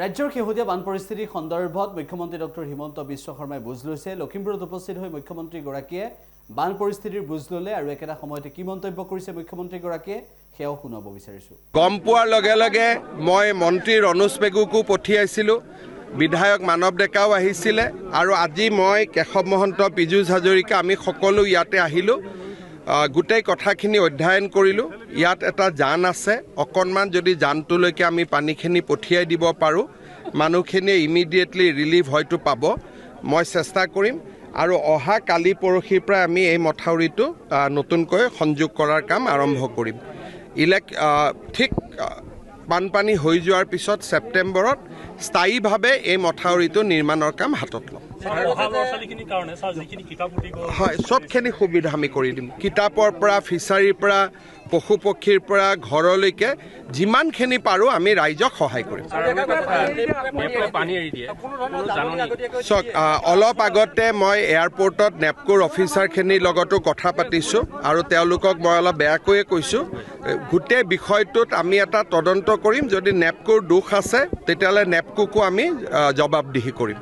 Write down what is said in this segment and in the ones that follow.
ৰাজ্যৰ শেহতীয়া বান পৰিস্থিতিৰ সন্দৰ্ভত মুখ্যমন্ত্ৰী ডক্টৰ হিমন্ত বিশ্ব শৰ্মাই বুজ লৈছে। লখিমপুৰত উপস্থিত হৈ মুখ্যমন্ত্ৰীগৰাকীয়ে বান পৰিস্থিতিৰ বুজ ল'লে আৰু একেটা সময়তে কি মন্তব্য কৰিছে মুখ্যমন্ত্ৰীগৰাকীয়ে সেয়াও শুনাব বিচাৰিছো। গম পোৱাৰ লগে লগে মই মন্ত্ৰী ৰনোজ পেগুকো পঠিয়াইছিলোঁ, বিধায়ক মানৱ ডেকাও আহিছিলে আৰু আজি মই কেশৱ মহন্ত, পীযুষ হাজৰিকা আমি সকলো ইয়াতে আহিলোঁ। গোটেই কথাখিনি অধ্যয়ন কৰিলোঁ। ইয়াত এটা জান আছে, অকণমান যদি জানটোলৈকে আমি পানীখিনি পঠিয়াই দিব পাৰোঁ, মানুহখিনিয়ে ইমিডিয়েটলি ৰিলিফ হয়তো পাব। মই চেষ্টা কৰিম আৰু অহা কালি পৰহিৰ পৰা আমি এই মথাউৰিটো নতুনকৈ সংযোগ কৰাৰ কাম আৰম্ভ কৰিম। ঠিক বানপানী হৈ যোৱাৰ পিছত ছেপ্টেম্বৰত স্থায়ীভাৱে এই মথাউৰিটো নিৰ্মাণৰ কাম হাতত ল'ম। হয়, চবখিনি সুবিধা আমি কৰি দিম। কিতাপৰ পৰা, ফিচাৰীৰ পৰা, পশু পক্ষীৰ পৰা ঘৰলৈকে যিমানখিনি পাৰোঁ আমি ৰাইজক সহায় কৰিম। চাওক, অলপ আগতে মই এয়াৰপৰ্টত নেপকোৰ অফিচাৰখিনিৰ লগতো কথা পাতিছোঁ আৰু তেওঁলোকক মই অলপ বেয়াকৈয়ে কৈছোঁ, গোটেই বিষয়টোত আমি এটা তদন্ত কৰিম। যদি নেপকোৰ দোষ আছে তেতিয়াহ'লে নেপকোকো আমি জবাবদিহি কৰিম।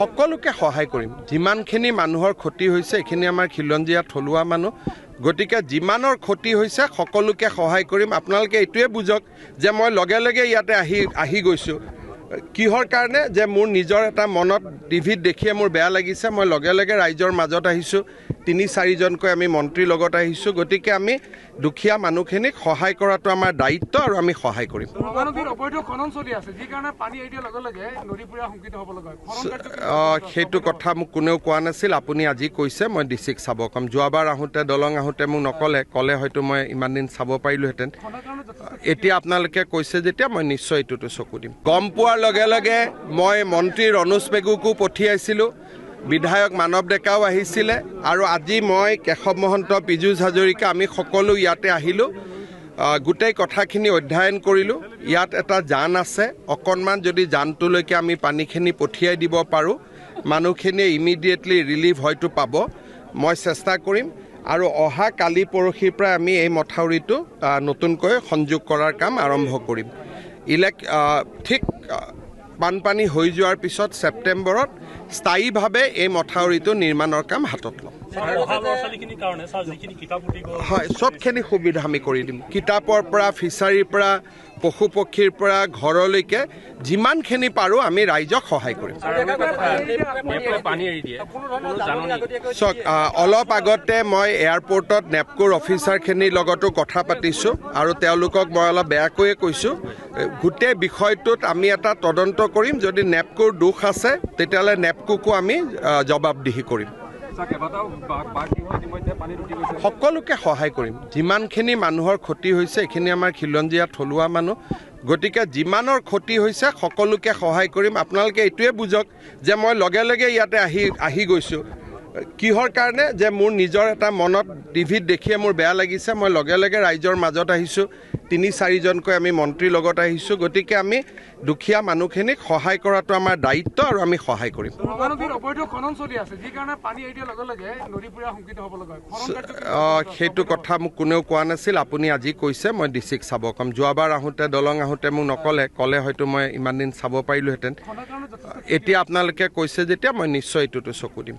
সকলোকে সহায় কৰিম। যিমানখিনি মানুহৰ ক্ষতি হৈছে এইখিনি আমাৰ খিলঞ্জীয়া থলুৱা মানুহ, গতিকে যিমানৰ ক্ষতি হৈছে সকলোকে সহায় কৰিম। আপোনালোকে এইটোৱে বুজক যে মই লগে লগে ইয়াতে আহি গৈছোঁ। কিহৰ কাৰণে? যে মোৰ নিজৰ এটা মনত টিভিত দেখিয়ে মোৰ বেয়া লাগিছে। মই লগে লগে ৰাইজৰ মাজত আহিছোঁ, ৩-৪জনকৈ আমি মন্ত্ৰীৰ লগত আহিছোঁ। গতিকে আমি দুখীয়া মানুহখিনিক সহায় কৰাটো আমাৰ দায়িত্ব আৰু আমি সহায় কৰিম। সেইটো কথা মোক কোনেও কোৱা নাছিল, আপুনি আজি কৈছে, মই ডিচিক চাব ক'ম। যোৱাবাৰ আহোঁতে দলং আহোঁতে মোক ক'লে হয়তো মই ইমান দিন চাব পাৰিলোহেঁতেন। এতিয়া আপোনালোকে কৈছে যেতিয়া মই নিশ্চয় এইটোতো চকু দিম। গম পোৱাৰ লগে লগে মই মন্ত্ৰী ৰনোজ পেগুকো পঠিয়াইছিলোঁ, বিধায়ক মানৱ ডেকাও আহিছিলে আৰু আজি মই কেশৱ মহন্ত, পীযুষ হাজৰিকা আমি সকলো ইয়াতে আহিলোঁ। গোটেই কথাখিনি অধ্যয়ন কৰিলোঁ। ইয়াত এটা জান আছে, অকণমান যদি জানটোলৈকে আমি পানীখিনি পঠিয়াই দিব পাৰোঁ, মানুহখিনিয়ে ইমিডিয়েটলি ৰিলিফ হয়তো পাব। মই চেষ্টা কৰিম আৰু অহা কালি পৰহিৰ পৰা আমি এই মথাউৰিটো নতুনকৈ সংযোগ কৰাৰ কাম আৰম্ভ কৰিম। ঠিক বানপানী হৈ যোৱাৰ পিছত ছেপ্টেম্বৰত স্থায়ীভাৱে এই মথাউৰিটো নিৰ্মাণৰ কাম হাতত ল'ম। হয়, চবখিনি সুবিধা আমি কৰি দিম। কিতাপৰ পৰা, ফিচাৰীৰ পৰা, পশু পক্ষীৰ পৰা ঘৰলৈকে যিমানখিনি পাৰোঁ আমি ৰাইজক সহায় কৰিম। চাওক, অলপ আগতে মই এয়াৰপৰ্টত নেপকোৰ অফিচাৰখিনিৰ লগতো কথা পাতিছোঁ আৰু তেওঁলোকক মই অলপ বেয়াকৈয়ে কৈছোঁ, গোটেই বিষয়টোত আমি এটা তদন্ত কৰিম। যদি নেপকোৰ দোষ আছে তেতিয়াহ'লে নেপকোকো আমি জবাবদিহি কৰিম। সকলোকে সহায় কৰিম। যিমানখিনি মানুহৰ ক্ষতি হৈছে এইখিনি আমাৰ খিলঞ্জীয়া থলুৱা মানুহ, গতিকে যিমানৰ ক্ষতি হৈছে সকলোকে সহায় কৰিম। আপোনালোকে এইটোৱে বুজক যে মই লগে লগে ইয়াতে আহি গৈছোঁ। কিহৰ কাৰণে? যে মোৰ নিজৰ এটা মনত টিভিত দেখিয়ে মোৰ বেয়া লাগিছে। মই লগে লগে ৰাইজৰ মাজত আহিছোঁ, ৩-৪জনকৈ আমি মন্ত্ৰীৰ লগত আহিছোঁ। গতিকে আমি দুখীয়া মানুহখিনিক সহায় কৰাটো আমাৰ দায়িত্ব আৰু আমি সহায় কৰিম। সেইটো কথা মোক কোনেও কোৱা নাছিল, আপুনি আজি কৈছে, মই ডিচিক চাব ক'ম। যোৱাবাৰ আহোঁতে দলং আহোঁতে মোক ক'লে হয়তো মই ইমান দিন চাব পাৰিলোহেঁতেন। এতিয়া আপোনালোকে কৈছে যেতিয়া মই নিশ্চয় এইটোতো চকু দিম।